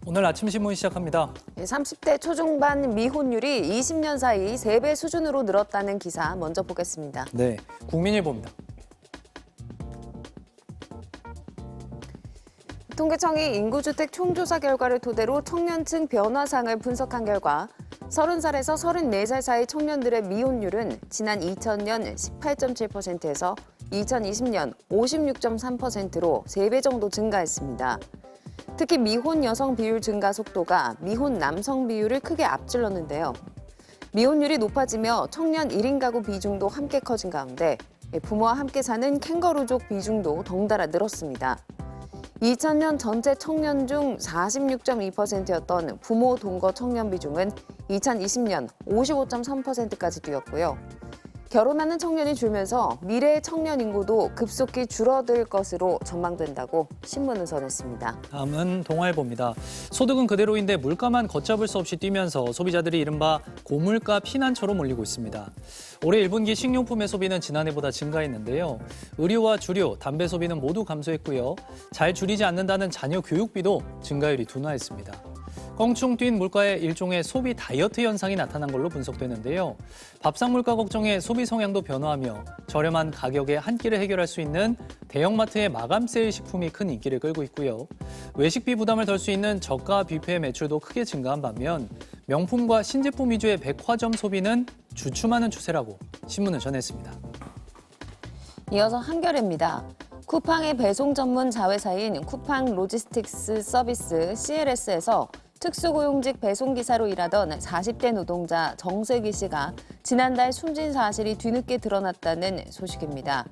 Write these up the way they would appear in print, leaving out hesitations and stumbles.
오늘 아침 신문 시작합니다. 30대 초중반 미혼율이 20년 사이 3배 수준으로 늘었다는 기사 먼저 보겠습니다. 네, 국민일보입니다. 통계청이 인구주택 총조사 결과를 토대로 청년층 변화상을 분석한 결과 30살에서 34살 사이 청년들의 미혼율은 지난 2000년 18.7%에서 2020년 56.3%로 3배 정도 증가했습니다. 특히 미혼 여성 비율 증가 속도가 미혼 남성 비율을 크게 앞질렀는데요. 미혼율이 높아지며 청년 1인 가구 비중도 함께 커진 가운데 부모와 함께 사는 캥거루족 비중도 덩달아 늘었습니다. 2000년 전체 청년 중 46.2%였던 부모 동거 청년 비중은 2020년 55.3%까지 뛰었고요. 결혼하는 청년이 줄면서 미래의 청년 인구도 급속히 줄어들 것으로 전망된다고 신문은 전했습니다. 다음은 동아일보입니다. 소득은 그대로인데 물가만 걷잡을 수 없이 뛰면서 소비자들이 이른바 고물가 피난처로 몰리고 있습니다. 올해 1분기 식료품의 소비는 지난해보다 증가했는데요. 의류와 주류, 담배 소비는 모두 감소했고요. 잘 줄이지 않는다는 자녀 교육비도 증가율이 둔화했습니다. 껑충 뛴 물가에 일종의 소비 다이어트 현상이 나타난 걸로 분석되는데요. 밥상 물가 걱정에 소비 성향도 변화하며 저렴한 가격에 한 끼를 해결할 수 있는 대형마트의 마감 세일 식품이 큰 인기를 끌고 있고요. 외식비 부담을 덜 수 있는 저가 뷔페 매출도 크게 증가한 반면 명품과 신제품 위주의 백화점 소비는 주춤하는 추세라고 신문은 전했습니다. 이어서 한겨레입니다. 쿠팡의 배송 전문 자회사인 쿠팡 로지스틱스 서비스 CLS에서 특수고용직 배송기사로 일하던 40대 노동자 정슬기 씨가 지난달 숨진 사실이 뒤늦게 드러났다는 소식입니다.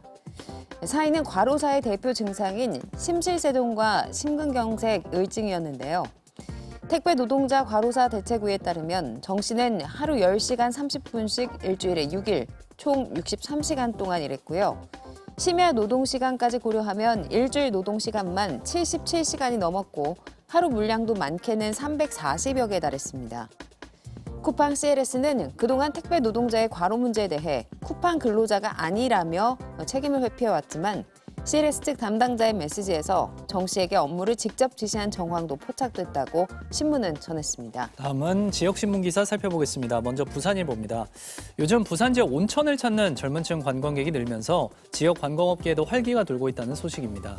사인은 과로사의 대표 증상인 심실세동과 심근경색 의증이었는데요. 택배 노동자 과로사 대책위에 따르면 정 씨는 하루 10시간 30분씩 일주일에 6일, 총 63시간 동안 일했고요. 심야 노동시간까지 고려하면 일주일 노동시간만 77시간이 넘었고 하루 물량도 많게는 340여 개에 달했습니다. 쿠팡 CLS는 그동안 택배 노동자의 과로 문제에 대해 쿠팡 근로자가 아니라며 책임을 회피해왔지만 CLS 측 담당자의 메시지에서 정 씨에게 업무를 직접 지시한 정황도 포착됐다고 신문은 전했습니다. 다음은 지역신문 기사 살펴보겠습니다. 먼저 부산일보입니다. 요즘 부산 지역 온천을 찾는 젊은층 관광객이 늘면서 지역 관광업계에도 활기가 돌고 있다는 소식입니다.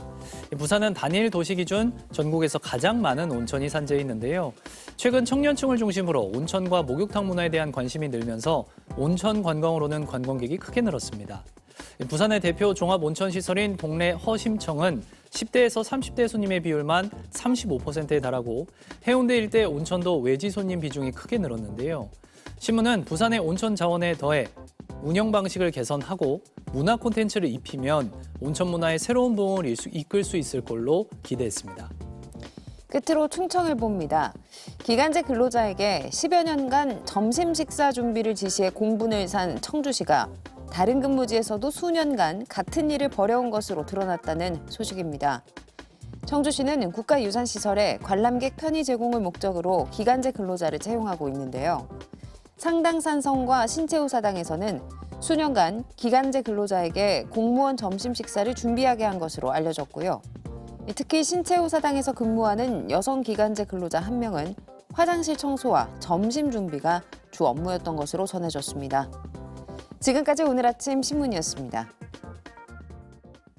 부산은 단일 도시 기준 전국에서 가장 많은 온천이 산재해 있는데요. 최근 청년층을 중심으로 온천과 목욕탕 문화에 대한 관심이 늘면서 온천 관광으로는 관광객이 크게 늘었습니다. 부산의 대표 종합 온천 시설인 동래 허심청은 10대에서 30대 손님의 비율만 35%에 달하고 해운대 일대 온천도 외지 손님 비중이 크게 늘었는데요. 신문은 부산의 온천 자원에 더해 운영 방식을 개선하고 문화 콘텐츠를 입히면 온천 문화의 새로운 부흥을 이끌 수 있을 걸로 기대했습니다. 끝으로 충청일보입니다. 기간제 근로자에게 10여 년간 점심 식사 준비를 지시해 공분을 산 청주시가 다른 근무지에서도 수년간 같은 일을 벌여온 것으로 드러났다는 소식입니다. 청주시는 국가유산시설에 관람객 편의 제공을 목적으로 기간제 근로자를 채용하고 있는데요. 상당산성과 신채우사당에서는 수년간 기간제 근로자에게 공무원 점심 식사를 준비하게 한 것으로 알려졌고요. 특히 신채우사당에서 근무하는 여성 기간제 근로자 1명은 화장실 청소와 점심 준비가 주 업무였던 것으로 전해졌습니다. 지금까지 오늘 아침 신문이었습니다.